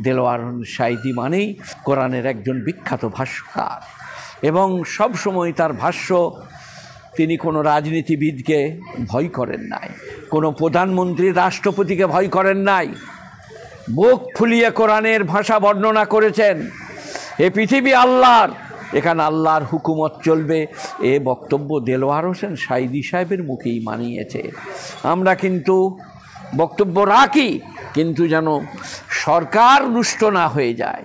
দেলোয়ার সাঈদী মানেই কোরআনের একজন বিখ্যাত ভাষ্যকার, এবং সব সময় তার ভাষ্য, তিনি কোনো রাজনীতিবিদকে ভয় করেন নাই, কোনো প্রধানমন্ত্রী রাষ্ট্রপতিকে ভয় করেন নাই, বুক ফুলিয়ে কোরআনের ভাষা বর্ণনা করেছেন। এ পৃথিবী আল্লাহর, এখানে আল্লাহর হুকুমত চলবে, এ বক্তব্য দেলোয়ার হোসেন সাঈদী সাহেবের মুখেই মানিয়েছে। আমরা কিন্তু বক্তব্য রাখি, কিন্তু যেন সরকার রুষ্ট না হয়ে যায়,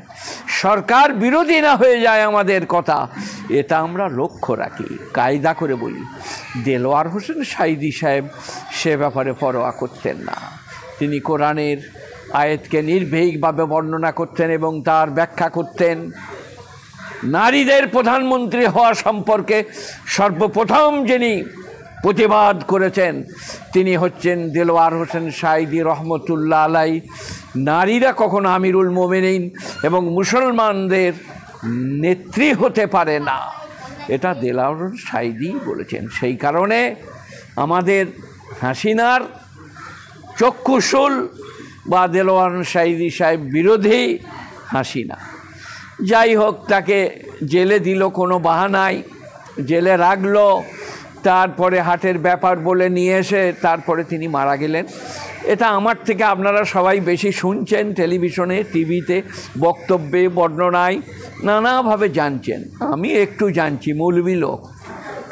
সরকার বিরোধী না হয়ে যায় আমাদের কথা, এটা আমরা লক্ষ্য রাখি, কায়দা করে বলি। দেলোয়ার হোসেন সাঈদী সাহেব সে ব্যাপারে পরোয়া করতেন না। তিনি কোরআনের আয়াতকে নির্ভীকভাবে বর্ণনা করতেন এবং তার ব্যাখ্যা করতেন। নারীদের প্রধানমন্ত্রী হওয়া সম্পর্কে সর্বপ্রথম যিনি প্রতিবাদ করেছেন তিনি হচ্ছেন দেলোয়ার হোসেন সাঈদী রহমতুল্লাহ আলাই। নারীরা কখনো আমিরুল মোমিনিন এবং মুসলমানদের নেত্রী হতে পারে না, এটা দেলোয়ার হোসেন সাঈদী বলেছেন। সেই কারণে আমাদের হাসিনার চক্ষুশূল বা দেলোয়ার সাঈদী সাহেব বিরোধী হাসিনা। যাই হোক, তাকে জেলে দিল কোনো বাহানায়, জেলে রাখলো, তারপরে হাটের ব্যাপার বলে নিয়ে এসে তারপরে তিনি মারা গেলেন। এটা আমার থেকে আপনারা সবাই বেশি শুনছেন, টেলিভিশনে, টিভিতে, বক্তব্যে, বর্ণনায় নানাভাবে জানছেন। আমি একটু জানছি, মৌলবি লোক,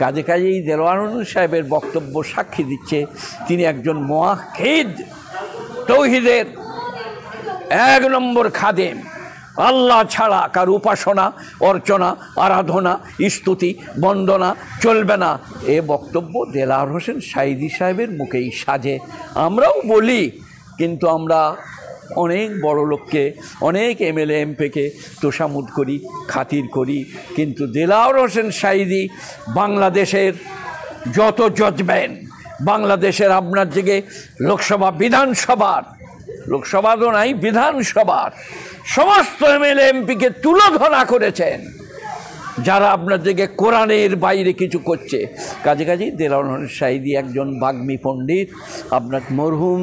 কাজেই দেলোয়ার হোসেন সাহেবের বক্তব্য সাক্ষী দিচ্ছে তিনি একজন মুওয়াহ্হিদ, তৌহিদের 1 নম্বর খাদেম। আল্লাহ ছাড়া কার উপাসনা, অর্চনা, আরাধনা, স্তুতি, বন্দনা চলবে না, এ বক্তব্য দেলোয়ার হোসেন সাঈদী সাহেবের মুখেই সাজে। আমরাও বলি, কিন্তু আমরা অনেক বড় লোককে, অনেক এমএলএ এমপিকে তোষামোদ করি, খাতির করি, কিন্তু দেলোয়ার হোসেন সাঈদী বাংলাদেশের যত জজমেন্ট, বাংলাদেশের আপনার দিকে লোকসভা, বিধানসভার, লোকসভা তো নাই, বিধানসভার সমস্ত এমএলএ এমপিকে তুলোধনা করেছেন যারা আপনার দিকে কোরআনের বাইরে কিছু করছে। কাজেই দেলোয়ার হোসেন সাঈদী একজন বাগ্মী পণ্ডিত। আপনার মরহুম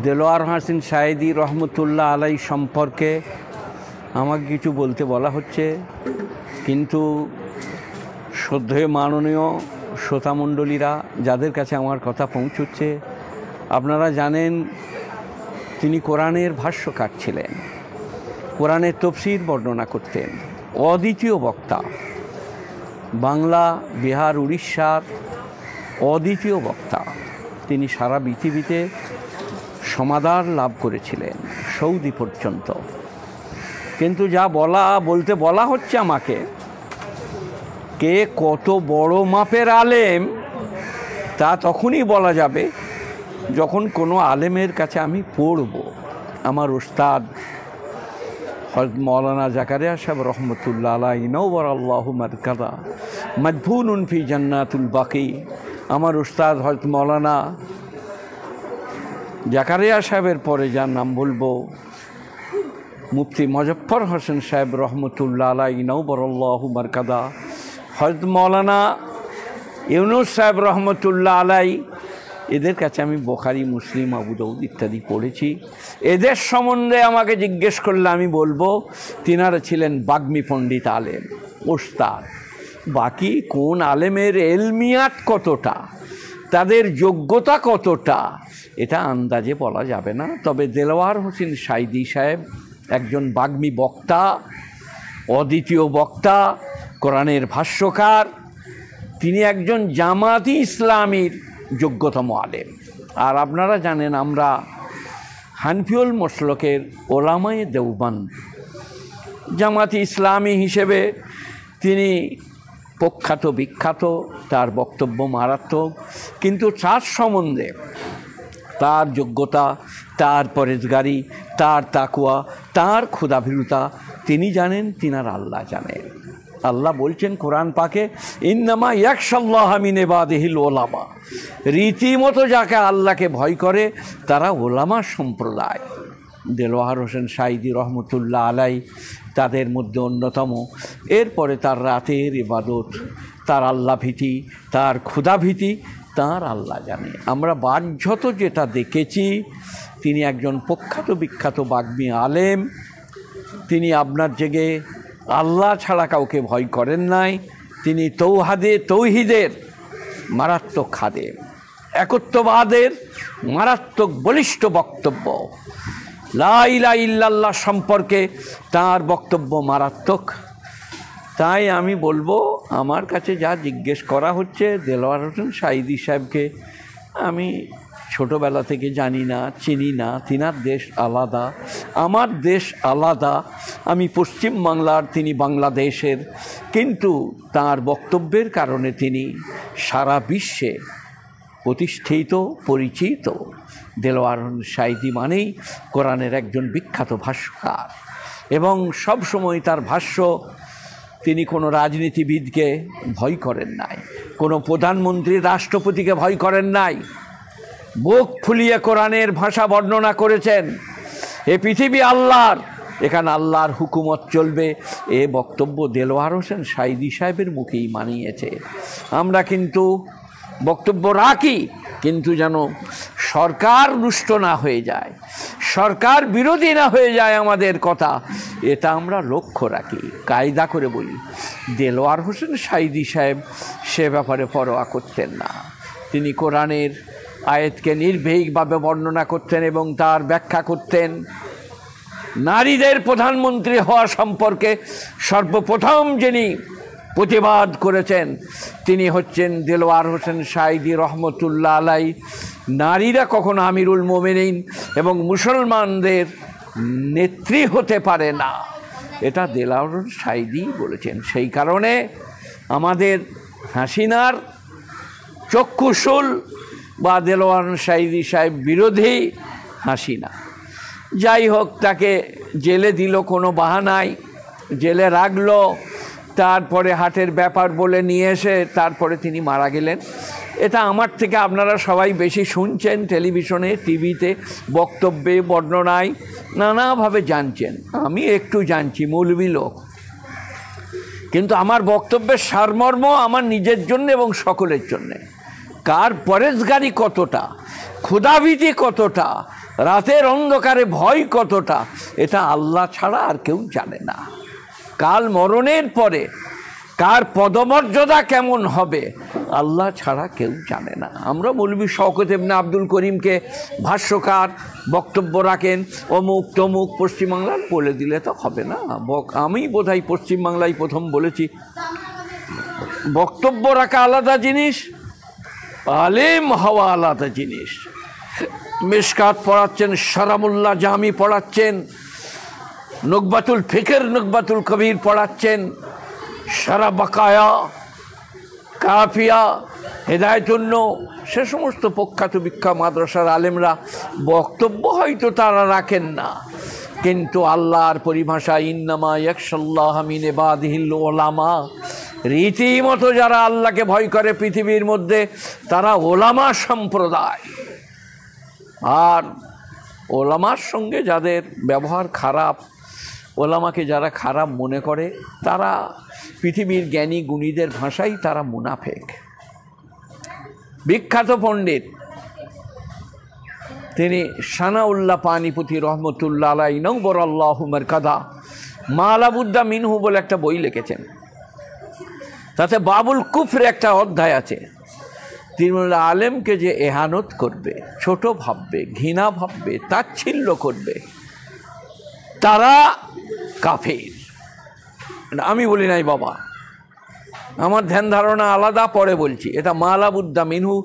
দেলোয়ার হোসেন সাঈদী রহমতুল্লাহ আলাই সম্পর্কে আমাকে কিছু বলতে বলা হচ্ছে, কিন্তু শ্রদ্ধেয় মাননীয় শ্রোতামণ্ডলীরা যাদের কাছে আমার কথা পৌঁছচ্ছে, আপনারা জানেন তিনি কোরআনের ভাষ্যকার ছিলেন, কোরআনের তফসির বর্ণনা করতেন, অদ্বিতীয় বক্তা, বাংলা, বিহার, উড়িষ্যার অদ্বিতীয় বক্তা। তিনি সারা পৃথিবীতে সমাদর লাভ করেছিলেন, সৌদি পর্যন্ত। কিন্তু যা বলতে বলা হচ্ছে আমাকে, কে কত বড় মাপের আলেম তা তখনই বলা যাবে যখন কোনো আলেমের কাছে আমি পড়ব। আমার উস্তাদ হযরত মাওলানা জাকারিয়া সাহেব রহমতুল্লাহ আলাইহি নওয়ারাল্লাহু মারকাদা মাদফুনুন ফি জান্নাতুল বাকি, আমার উস্তাদ হযরত মাওলানা জাকারিয়া সাহেবের পরে যার নাম বলবো মুফতি মুজফ্ফর হোসেন সাহেব রহমতুল্লাহ আলাইহি নওয়ারাল্লাহু মারকাদা, হযরত মাওলানা ইউনুস সাহেব রহমতুল্লাহ আলাইহি, এদের কাছে আমি বুখারী, মুসলিম, আবু দাউদ ইত্যাদি পড়েছি। এদের সম্বন্ধে আমাকে জিজ্ঞেস করলে আমি বলবো তিনারা ছিলেন বাগ্মী পণ্ডিত, আলেম, ওস্তাদ। বাকি কোন আলেমের এলমিয়াত কতটা, তাদের যোগ্যতা কতটা, এটা আন্দাজে বলা যাবে না। তবে দেলোয়ার হোসেন সাঈদী সাহেব একজন বাগ্মী বক্তা, অদ্বিতীয় বক্তা, কোরআনের ভাষ্যকার। তিনি একজন জামাতি ইসলামীর যোগ্যতম আলেম। আর আপনারা জানেন আমরা হানফিউল মসলকের ওলামায়ে দেওবন্দ, জামাতি ইসলামী হিসেবে তিনি প্রখ্যাত, বিখ্যাত, তার বক্তব্য মারাত্মক। কিন্তু তার সম্বন্ধে, তার যোগ্যতা, তার পরেজগারি, তার তাকওয়া, তার ক্ষুধাভীরুতা তিনি জানেন, তিনার আল্লাহ জানেন। আল্লাহ বলছেন কোরআন পাকে, ইন্নামা ইয়াখশাল্লাহ মিন ইবাদিহিল উলামা, রীতিমতো যাকে আল্লাহকে ভয় করে তারা ওলামা সম্প্রদায়। দেলোয়ার হোসেন সাঈদী রহমতুল্লাহ আলাইহি তাদের মধ্যে অন্যতম। এরপরে তার রাতের ইবাদত, তার আল্লাহ ভীতি, তার ক্ষুধা ভীতি, তার আল্লাহ জানে। আমরা বাহ্যত যেটা দেখেছি তিনি একজন প্রখ্যাত বিখ্যাত বাগ্মী আলেম। তিনি আপনার জেগে আল্লাহ ছাড়া কাউকে ভয় করেন নাই। তিনি তৌহিদের মারাত্মক খাদেম, একত্ববাদের মারাত্মক বলিষ্ঠ বক্তব্য, লা ইলাহা ইল্লাল্লাহ সম্পর্কে তার বক্তব্য মারাত্মক। তাই আমি বলবো, আমার কাছে যা জিজ্ঞেস করা হচ্ছে, দেলোয়ার হোসেন সাঈদী সাহেবকে আমি ছোটোবেলা থেকে জানি না, চিনি না। তিনার দেশ আলাদা, আমার দেশ আলাদা। আমি পশ্চিম বাংলার, তিনি বাংলাদেশের, কিন্তু তার বক্তব্যের কারণে তিনি সারা বিশ্বে প্রতিষ্ঠিত, পরিচিত। দেলোয়ার হোসেন সাঈদী মানেই কোরআনের একজন বিখ্যাত ভাষ্যকার, এবং সব সময় তার ভাষ্য, তিনি কোনো রাজনীতিবিদকে ভয় করেন নাই, কোনো প্রধানমন্ত্রী রাষ্ট্রপতিকে ভয় করেন নাই। বুক ফুলিয়ে কোরআনের ভাষা বর্ণনা করেছেন। এ পৃথিবী আল্লাহর, এখানে আল্লাহর হুকুমত চলবে। এ বক্তব্য দেলোয়ার হোসেন সাঈদী সাহেবের মুখেই মানিয়েছে। আমরা কিন্তু বক্তব্য রাখি, কিন্তু যেন সরকার রুষ্ট না হয়ে যায়, সরকার বিরোধী না হয়ে যায় আমাদের কথা, এটা আমরা লক্ষ্য রাখি, কায়দা করে বলি। দেলোয়ার হোসেন সাঈদী সাহেব সে ব্যাপারে পরোয়া করতেন না। তিনি কোরআনের আয়াতকে নির্ভীকভাবে বর্ণনা করতেন এবং তার ব্যাখ্যা করতেন। নারীদের প্রধানমন্ত্রী হওয়া সম্পর্কে সর্বপ্রথম যিনি প্রতিবাদ করেছেন তিনি হচ্ছেন দেলোয়ার হোসেন সাঈদী রহমতুল্লাহ আলাই। নারীরা কখনো আমিরুল মোমিনিন এবং মুসলমানদের নেত্রী হতে পারে না, এটা দেলোয়ার হোসেন সাঈদী বলেছেন। সেই কারণে আমাদের হাসিনার চক্ষুশূল বা দেলোয়ার হোসেন সাঈদী সাহেব বিরোধী হাসিনা। যাই হোক, তাকে জেলে দিল কোনো বাহানায়, জেলে রাখলো, তারপরে হাটের ব্যাপার বলে নিয়ে এসে তারপরে তিনি মারা গেলেন। এটা আমার থেকে আপনারা সবাই বেশি শুনছেন, টেলিভিশনে, টিভিতে, বক্তব্যে, বর্ণনায় নানাভাবে জানছেন। আমি একটু জানছি, মৌলবি লোক, কিন্তু আমার বক্তব্যের সারমর্ম আমার নিজের জন্য এবং সকলের জন্যে। কার পরেশগারি কতটা, ক্ষুধাভীতি কতটা, রাতের অন্ধকারে ভয় কতটা, এটা আল্লাহ ছাড়া আর কেউ জানে না। কাল মরণের পরে কার পদমর্যাদা কেমন হবে আল্লাহ ছাড়া কেউ জানে না। আমরা মৌলভী শওকত ইবনে আব্দুল করিমকে ভাষ্যকার, বক্তব্য রাখেন অমুক তমুক, পশ্চিমবাংলার বলে দিলে তো হবে না। আমি বোধহয় পশ্চিমবাংলায় প্রথম বলেছি, বক্তব্য রাখা আলাদা জিনিস, আলেম হওয়া আলাদা জিনিস। মিশকাত পড়াচ্ছেন, শরামুল্লাহ জামি পড়াচ্ছেন, নুকবাতুল ফিকর, নুকবাতুল কবির পড়াচ্ছেন, সারা বাকায়া, কাফিয়া, হেদায়েতুন্নো, সে সমস্ত প্রখ্যাত বিখ্যাত মাদ্রাসার আলেমরা বক্তব্য হয়তো তারা রাখেন না, কিন্তু আল্লাহর পরিভাষা ইন্নামা ইয়াখশাল্লাহ মিন ইবাদিহিল উলামা, রীতিমতো যারা আল্লাহকে ভয় করে পৃথিবীর মধ্যে তারা ওলামা সম্প্রদায়। আর ওলামার সঙ্গে যাদের ব্যবহার খারাপ, ওলামাকে যারা খারাপ মনে করে, তারা পৃথিবীর জ্ঞানী গুণীদের ভাষায় তারা মুনাফেক। বিখ্যাত পণ্ডিত তিনি সানাউল্লাহ পানিপতি রহমতুল্লাহ আলাই নওবর আল্লাহু মারকাদা মা লা বুদ্দা মিনহু বলে একটা বই লিখেছেন। তাতে বাবুল কুফরে একটা অধ্যায় আছে। তিনি বললেন, আলেমকে যে এহানত করবে, ছোট ভাববে, ঘৃণা ভাববে, তাচ্ছিল্য করবে, তারা কাফের। আমি বলি নাই বাবা, আমার ধ্যান ধারণা আলাদা, পরে বলছি। এটা মা লা বুদ্দা মিনহু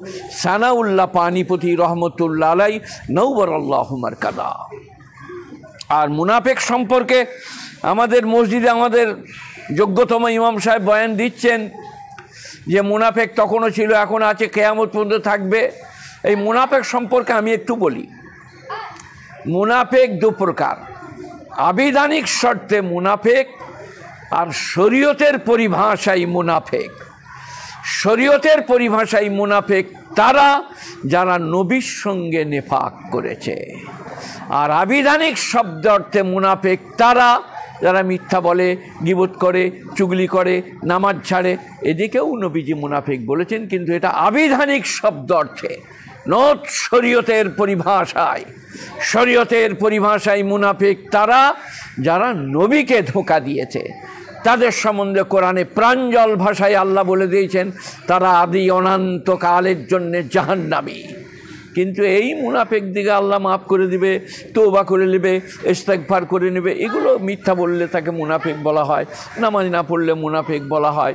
সানাউল্লাহ পানিপতি রহমতুল্লাহ আলাই নওবর আল্লাহু মারকাদা। আর মুনাফেক সম্পর্কে আমাদের মসজিদে আমাদের যোগ্যতম ইমাম সাহেব বয়ান দিচ্ছেন যে মুনাফেক তখনও ছিল, এখন আছে, কিয়ামত পর্যন্ত থাকবে। এই মুনাফেক সম্পর্কে আমি একটু বলি। মুনাফেক দু প্রকার, আবিধানিক শর্তে মুনাফেক আর শরীয়তের পরিভাষায় মুনাফেক। শরীয়তের পরিভাষায় মুনাফেক তারা যারা নবীর সঙ্গে নেফাক করেছে, আর আবিধানিক শব্দ অর্থে মুনাফেক তারা যারা মিথ্যা বলে, গীবত করে, চুগলি করে, নামাজ ছাড়ে। এদিকেও নবীজি মুনাফিক বলেছেন, কিন্তু এটা আবিধানিক শব্দ অর্থে। নট শরীয়তের পরিভাষায়। শরীয়তের পরিভাষায় মুনাফিক তারা যারা নবীকে ধোঁকা দিয়েছে। তাদের সম্বন্ধে কোরআনে প্রাঞ্জল ভাষায় আল্লাহ বলে দিয়েছেন তারা আদি অনন্তকালের জন্যে জাহান্নামী। কিন্তু এই মুনাফিক দিকে আল্লাহ মাফ করে দিবে, তওবা করে নেবে, ইস্তেগফার করে নেবে, এগুলো মিথ্যা বললে তাকে মুনাফিক বলা হয়, নামাজ না পড়লে মুনাফিক বলা হয়।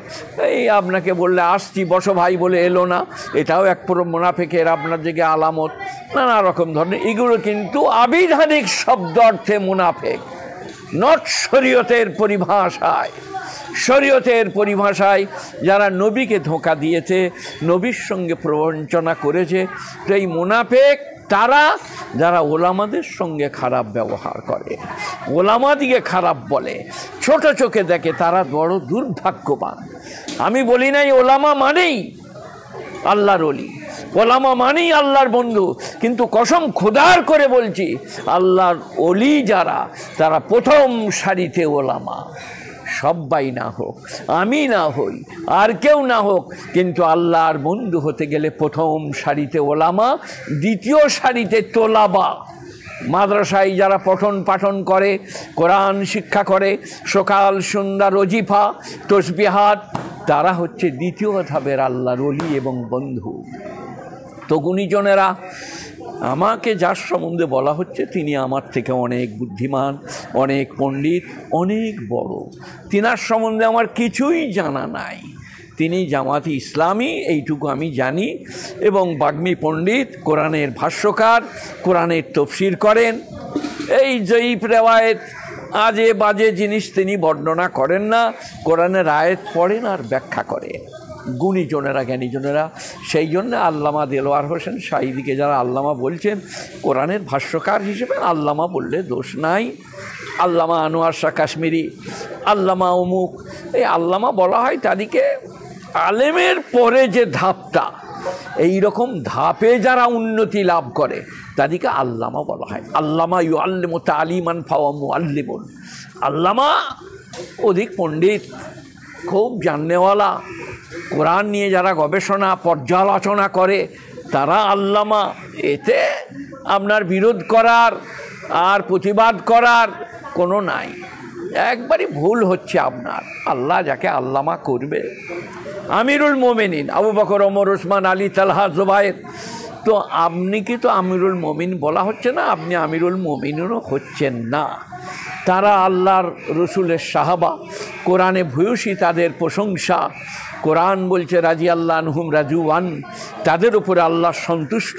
এই আপনাকে বললে আসছি বসো ভাই বলে এলো না, এটাও এক পুরো মুনাফিকের আপনার দিকে আলামত। নানা রকম ধরনের এগুলো কিন্তু আবিধানিক শব্দ অর্থে মুনাফিক, নট শরীয়তের পরিভাষায়। শরীয়তের পরিভাষায় যারা নবীকে ধোঁকা দিয়েছে, নবীর সঙ্গে প্রবঞ্চনা করেছে, তো এই মুনাফিক তারা যারা ওলামাদের সঙ্গে খারাপ ব্যবহার করে, ওলামাদিকে খারাপ বলে, ছোট চোখে দেখে, তারা বড় দুর্ভাগ্যবান। আমি বলি নাই ওলামা মানেই আল্লাহর ওলি, ওলামা মানেই আল্লাহর বন্ধু, কিন্তু কসম খোদার করে বলছি আল্লাহর ওলি যারা তারা প্রথম সারিতে ওলামা। সবাই না হোক, আমি না হই, আর কেউ না হোক, কিন্তু আল্লাহর বন্ধু হতে গেলে প্রথম সারিতে ওলামা, দ্বিতীয় সারিতে তোলাবা। মাদ্রাসায় যারা পঠন পাঠন করে, কোরআন শিক্ষা করে, সকাল সন্ধ্যা রজিফা তসবিহাত, তারা হচ্ছে দ্বিতীয় ধাপের আল্লাহর ওলি এবং বন্ধু। তো গুণীজনেরা, আমাকে যার সম্বন্ধে বলা হচ্ছে তিনি আমার থেকে অনেক বুদ্ধিমান, অনেক পণ্ডিত, অনেক বড়। তিনার সম্বন্ধে আমার কিছুই জানা নাই। তিনি জামাতি ইসলামী, এইটুকু আমি জানি, এবং বাগ্মী পণ্ডিত, কোরআনের ভাষ্যকার, কোরআনের তফসির করেন। এই জয়ীফ রেওয়ায়েত আজে বাজে জিনিস তিনি বর্ণনা করেন না, কোরআনের আয়াত পড়েন আর ব্যাখ্যা করেন গুণীজনেরা, জ্ঞানীজনেরা। সেই জন্য আল্লামা দেলোয়ার হোসেন সাঈদীকে যারা আল্লামা বলছেন, কোরআনের ভাষ্যকার হিসেবে আল্লামা বললে দোষ নাই। আল্লামা আনোয়ার শাহ কাশ্মীরি, আল্লামা অমুক, এই আল্লামা বলা হয় তাদেরকে আলেমের পরে যে ধাপটা, এই রকম ধাপে যারা উন্নতি লাভ করে তাদেরকে আল্লামা বলা হয়। আল্লামা ইউআল্লিমু তালিমান ফাওয়া মুআল্লিমুন। আল্লামা অধিক পণ্ডিত, খুব জাননেওয়ালা, কোরআন নিয়ে যারা গবেষণা পর্যালোচনা করে তারা আল্লামা। এতে আপনার বিরোধ করার আর প্রতিবাদ করার কোনো নাই, একবারই ভুল হচ্ছে আপনার। আল্লাহ যাকে আল্লামা করবে। আমিরুল মোমিনিন আবু বকর, ওমর, ওসমান, আলী, তালহা, জুবায়ের, তো আপনি কি তো আমিরুল মোমিন বলা হচ্ছে না, আপনি আমিরুল মোমিনও হচ্ছেন না। তারা আল্লাহর রসুলের সাহাবা, কোরআনে ভূয়সী তাদের প্রশংসা। কোরআন বলছে রাজি আল্লাহ আনহুম রাজুয়ান, তাদের উপরে আল্লাহ সন্তুষ্ট,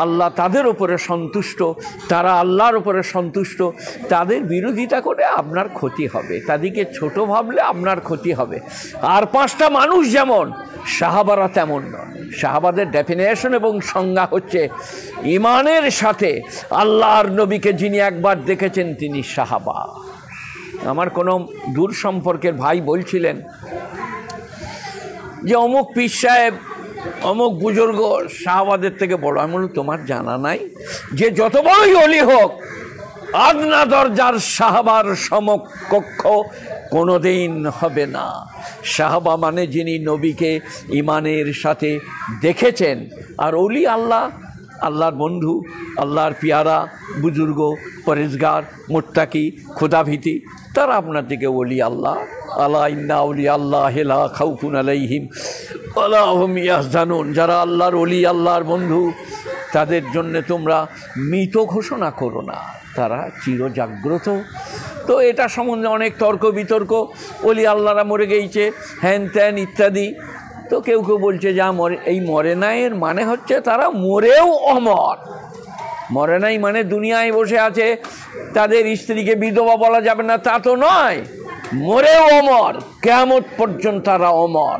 আল্লাহ তাদের উপরে সন্তুষ্ট, তারা আল্লাহর উপরে সন্তুষ্ট। তাদের বিরোধিতা করে আপনার ক্ষতি হবে, তাদেরকে ছোট ভাবলে আপনার ক্ষতি হবে। আর পাঁচটা মানুষ যেমন, সাহাবারা তেমন নয়। সাহাবাদের ডেফিনেশন এবং সংজ্ঞা হচ্ছে ইমানের সাথে আল্লাহর নবীকে যিনি একবার দেখেছেন তিনি সাহাবা। আমার কোনো দূর সম্পর্কের ভাই বলছিলেন যে অমুক পীর সাহেব, অমুক বুজুর্গ সাহাবাদের থেকে বড়। আমি বললাম তোমার জানা নাই যে যত বড়ই অলি হোক, আদনা দরজার সাহাবার সমকক্ষ কোনোদিন হবে না। সাহাবা মানে যিনি নবীকে ইমানের সাথে দেখেছেন। আর অলি আল্লাহ, আল্লাহর বন্ধু, আল্লাহর পিয়ারা, বুজুর্গ, পরেজগার, মুত্তাকি, খোদাভীতি, তারা আপনার দিকে অলি আল্লাহ। আলা ইন্না আউলিয়া আল্লাহ লা খাউফুন আলাইহিম ওয়ালা হুম ইয়াহজানুন। যারা আল্লাহর অলি, আল্লাহর বন্ধু, তাদের জন্য তোমরা মৃত ঘোষণা করো না, তারা চিরজাগ্রত। তো এটা সম্বন্ধে অনেক তর্ক বিতর্ক, অলি আল্লাহরা মরে গেছে, হ্যান ত্যান ইত্যাদি। তো কেউ কেউ বলছে যা মরে, এই মরে নাই এর মানে হচ্ছে তারা মরেও অমর। মরে নাই মানে দুনিয়ায় বসে আছে, তাদের স্ত্রীকে বিধবা বলা যাবে না তা তো নয়, মরেও অমর, কিয়ামত পর্যন্ত তারা অমর।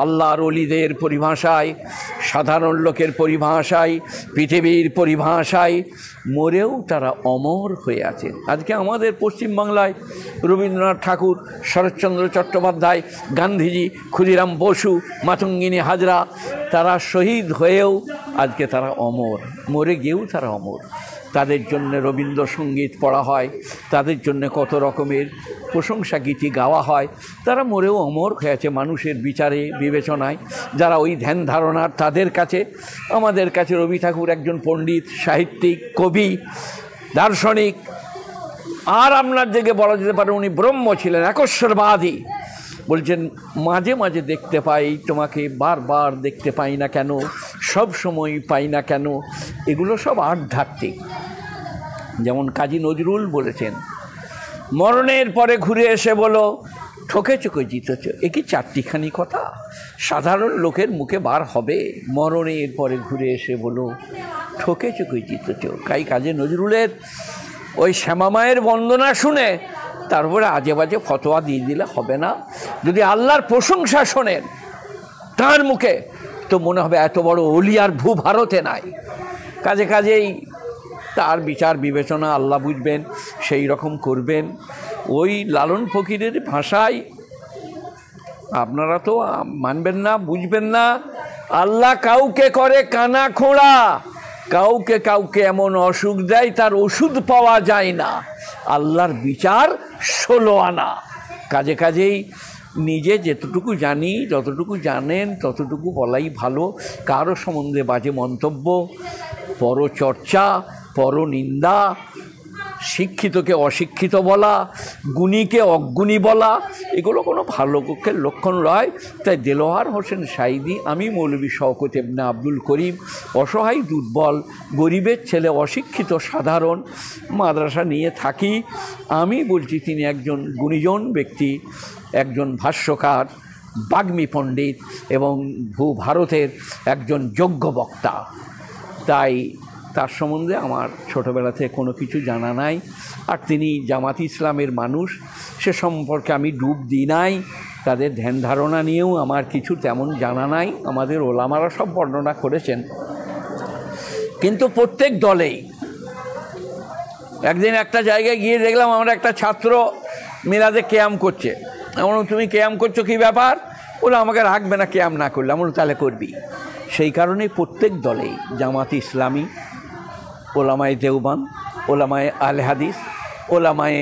আল্লাহর ওলিদের পরিভাষায়, সাধারণ লোকের পরিভাষায়, পৃথিবীর পরিভাষায় মরেও তারা অমর হয়ে আছে। আজকে আমাদের পশ্চিমবাংলায় রবীন্দ্রনাথ ঠাকুর, শরৎচন্দ্র চট্টোপাধ্যায়, গান্ধীজি, ক্ষুদিরাম বসু, মাতঙ্গিনী হাজরা, তারা শহীদ হয়েও আজকে তারা অমর, মরে গিয়েও তারা অমর। তাদের জন্য রবীন্দ্রসঙ্গীত পড়া হয়, তাদের জন্য কত রকমের প্রশংসা গীতি গাওয়া হয়। তারা মরেও অমর হয়ে আছে মানুষের বিচারে বিবেচনায়। যারা ওই ধ্যান ধারণার, তাদের কাছে, আমাদের কাছে রবি ঠাকুর একজন পণ্ডিত, সাহিত্যিক, কবি, দার্শনিক, আর আপনার দিকে বলা যেতে পারে উনি ব্রহ্ম ছিলেন, একশ্বরবাদী। বলছেন মাঝে মাঝে দেখতে পাই তোমাকে, বারবার দেখতে পাই না কেন, সব সময় পাই না কেন। এগুলো সব আধ্যাত্মিক। যেমন কাজী নজরুল বলেছেন, মরণের পরে ঘুরে এসে বলো ঠকে চোখে জিতেছ। এ কি চারটিখানি কথা সাধারণ লোকের মুখে বার হবে? মরণের পরে ঘুরে এসে বলো ঠকে চোখে জিতেছ। কাজী নজরুলের ওই শ্যামামায়ের বন্দনা শুনে তারপরে আজে বাজে ফতোয়া দিয়ে দিলে হবে না। যদি আল্লাহর প্রশংসা শোনেন তার মুখে, তো মনে হবে এত বড় ওলি আর ভারতে নাই। কাজেই তার বিচার বিবেচনা আল্লাহ বুঝবেন, সেই রকম করবেন। ওই লালন ফকিরের ভাষায় আপনারা তো মানবেন না, বুঝবেন না। আল্লাহ কাউকে করে কানা খোঁড়া, কাউকে কাউকে এমন অসুখ দেয় তার ওষুধ পাওয়া যায় না। আল্লাহর বিচার 16 আনা। কাজেই নিজে যেতটুকু জানি, যতটুকু জানেন ততটুকু বলাই ভালো। কারো সম্বন্ধে বাজে মন্তব্য, পরচর্চা, পরনিন্দা, শিক্ষিতকে অশিক্ষিত বলা, গুণীকে অজ্ঞুণী বলা, এগুলো কোনো ভালো পক্ষের লক্ষণ নয়। তাই দেলোয়ার হোসেন সাঈদী, আমি মৌলভী শওকত ইবনে আব্দুল করিম, অসহায় দুর্বল গরিবের ছেলে, অশিক্ষিত সাধারণ, মাদ্রাসা নিয়ে থাকি। আমি বলছি তিনি একজন গুণীজন ব্যক্তি, একজন ভাষ্যকার, বাগ্মী পণ্ডিত এবং ভারতের একজন যোগ্য বক্তা। তাই তার সম্বন্ধে আমার ছোটোবেলা থেকে কোনো কিছু জানা নাই। আর তিনি জামাত ইসলামের মানুষ, সে সম্পর্কে আমি ডুব দিই নাই। তাদের ধ্যান ধারণা নিয়েও আমার কিছু তেমন জানা নাই। আমাদের ওলামারা সব বর্ণনা করেছেন। কিন্তু প্রত্যেক দলেই, একদিন একটা জায়গায় গিয়ে দেখলাম আমরা একটা ছাত্র মিলাদে কেয়াম করছে। এমন তুমি কেয়াম করছো, কী ব্যাপার? ওরা আমাকে রাখবে না কেয়াম না করলে। আমরা তাহলে করবি। সেই কারণেই প্রত্যেক দলেই জামাত ইসলামী, ওলামায়ে দেওবান, ওলামায়ে আহলে হাদিস, ওলামায়ে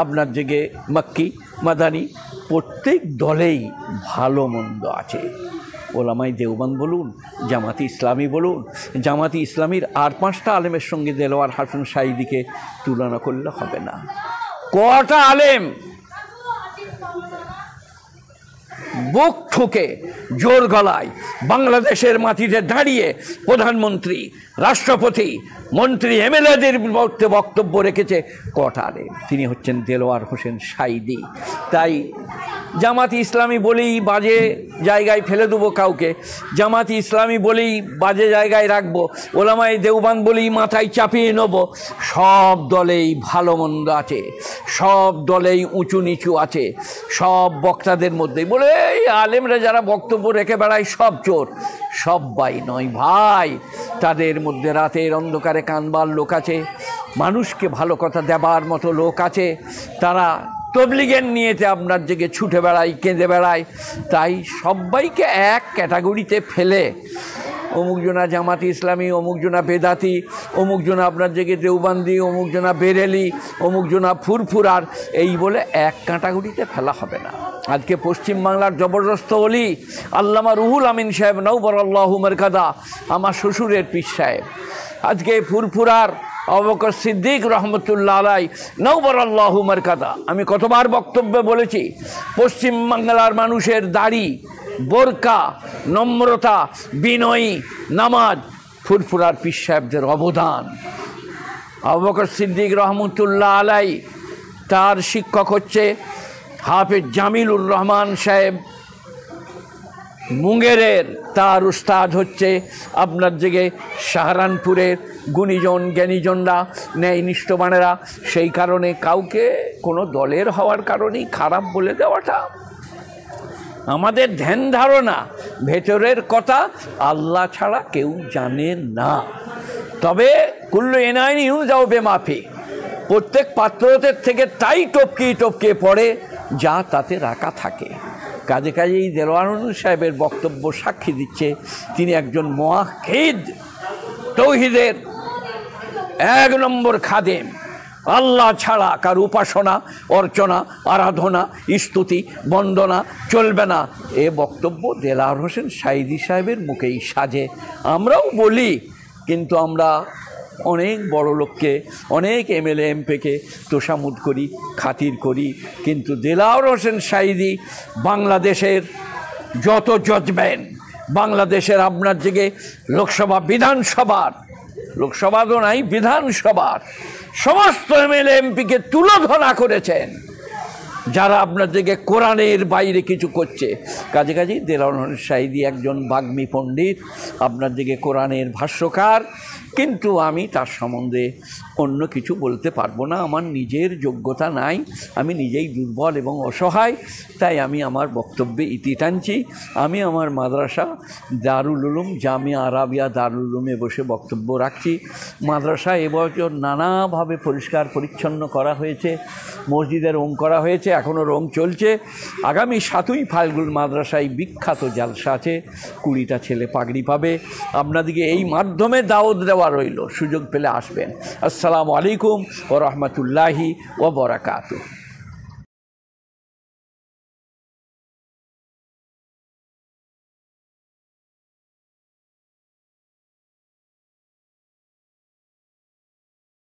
আপনার জেগে মক্কি, মাদানি, প্রত্যেক দলেই ভালো মন্দ আছে। ওলামায়ে দেওবান বলুন, জামাতি ইসলামী বলুন, জামাতি ইসলামীর আর 5টা আলেমের সঙ্গে দেলোয়ার হোসেন সাঈদীকে তুলনা করলে হবে না। কটা আলেম বুক ঠুকে জোর গলায় বাংলাদেশের মাটিতে দাঁড়িয়ে প্রধানমন্ত্রী, রাষ্ট্রপতি, মন্ত্রী, এমএলএদের বিরুদ্ধে বক্তব্য রেখেছে কটা আলেম? তিনি হচ্ছেন দেলোয়ার হোসেন সাঈদী। তাই জামাতি ইসলামী বলেই বাজে জায়গায় ফেলে দেবো কাউকে, জামাতি ইসলামী বলেই বাজে জায়গায় রাখবো, ওলামায়ে দেওবান বলেই মাথায় চাপিয়ে নেব। সব দলেই ভালো মন্দ আছে, সব দলেই উঁচু নিচু আছে। সব বক্তাদের মধ্যেই বলে এই আলেমরা যারা বক্তব্য রেখে বেড়ায় সব চোর, সবাই নয় ভাই। তাদের মধ্যে রাতের অন্ধকারে কানবার লোক আছে, মানুষকে ভালো কথা দেবার মতো লোক আছে। তারা তবলিগের নিয়েতে আপনার জেগে ছুটে বেড়ায়, কেঁদে বেড়ায়। তাই সবাইকে এক ক্যাটাগরিতে ফেলে অমুক জনা জামাতি ইসলামী, অমুক জনা বেদাতি, অমুক জনা আপনার জেগে দেওবান্দি, অমুক জনা বেরেলি, অমুক জনা ফুরফুরার, এই বলে এক ক্যাটাগরিতে ফেলা হবে না। আজকে পশ্চিমবাংলার জবরদস্ত অলি আল্লামা রুহুল আমিন সাহেব, নওবরাল্লাহু মারকাদা, আমার শ্বশুরের পীর সাহেব, আজকে ফুরফুরার আবু বকর সিদ্দিক রহমতুল্লাহ আলাই, নওবরাল্লাহু মারকাদা। আমি কতবার বক্তব্যে বলেছি, পশ্চিমবাংলার মানুষের দাড়ি, বোরকা, নম্রতা, বিনয়ী, নামাজ, ফুরফুরার পীর সাহেবদের অবদান। আবু বকর সিদ্দিক রহমতুল্লাহ আলাই, তার শিক্ষক হচ্ছে হাফেজ জামিলুর রহমান সাহেব মুঙ্গেরের, তার উস্তাদ হচ্ছে আপনার জেগে সাহারানপুরের গুণীজন, জ্ঞানীজনরা, ন্যায়নিষ্ঠবানেরা। সেই কারণে কাউকে কোনো দলের হওয়ার কারণেই খারাপ বলে দেওয়াটা, আমাদের ধ্যান ধারণা, ভেতরের কথা আল্লাহ ছাড়া কেউ জানে না। তবে কুল্লু এনাইন ইউজাউ বেমাফি, প্রত্যেক পাত্রদের থেকে তাই টপকিয়ে পড়ে যা তাতে রাখা থাকে। কাজেই দেলোয়ার হোসেন সাহেবের বক্তব্য সাক্ষী দিচ্ছে তিনি একজন মুওয়াহ্হিদ, তৌহিদের এক নম্বর খাদেম। আল্লাহ ছাড়া কার উপাসনা, অর্চনা, আরাধনা, স্তুতি, বন্দনা চলবে না, এ বক্তব্য দেলাওয়ার হোসেন সাঈদী সাহেবের মুখেই সাজে। আমরাও বলি, কিন্তু আমরা অনেক বড় লোককে, অনেক এমএলএ এমপিকে তোষামুদ করি, খাতির করি, কিন্তু দেলাওয়ার হোসেন সাঈদী বাংলাদেশের যত জজমেন, বাংলাদেশের আপনার দিকে লোকসভা, বিধানসভার, লোকসভা তো নাই, বিধানসভার সমস্ত এমএলএ এমপিকে তুলোধনা করেছেন যারা আপনার দিকে কোরআনের বাইরে কিছু করছে। কাজেই দেলাওয়ার হোসেন সাঈদী একজন বাগ্মী পণ্ডিত, আপনার দিকে কোরআনের ভাষ্যকার, কিন্তু আমি তার সম্বন্ধে অন্য কিছু বলতে পারবো না। আমার নিজের যোগ্যতা নাই, আমি নিজেই দুর্বল এবং অসহায়, তাই আমি আমার বক্তব্যে ইতি টানছি। আমি আমার মাদ্রাসা দারুল উলুম, জামিয়া আরাবিয়া দারুল উলুমে বসে বক্তব্য রাখছি। মাদ্রাসা এবছর নানাভাবে পরিষ্কার পরিচ্ছন্ন করা হয়েছে, মসজিদে রং করা হয়েছে, এখনও রং চলছে। আগামী 7ই ফাল্গুন মাদ্রাসায় বিখ্যাত জালসা আছে, 20টা ছেলে পাগড়ি পাবে। আপনাদেরকে এই মাধ্যমে দাওয়াত দেওয়া রইল, সুযোগ পেলে আসবেন। আসসালামু আলাইকুম ওয়া রাহমাতুল্লাহি ওয়া বারাকাতুহু।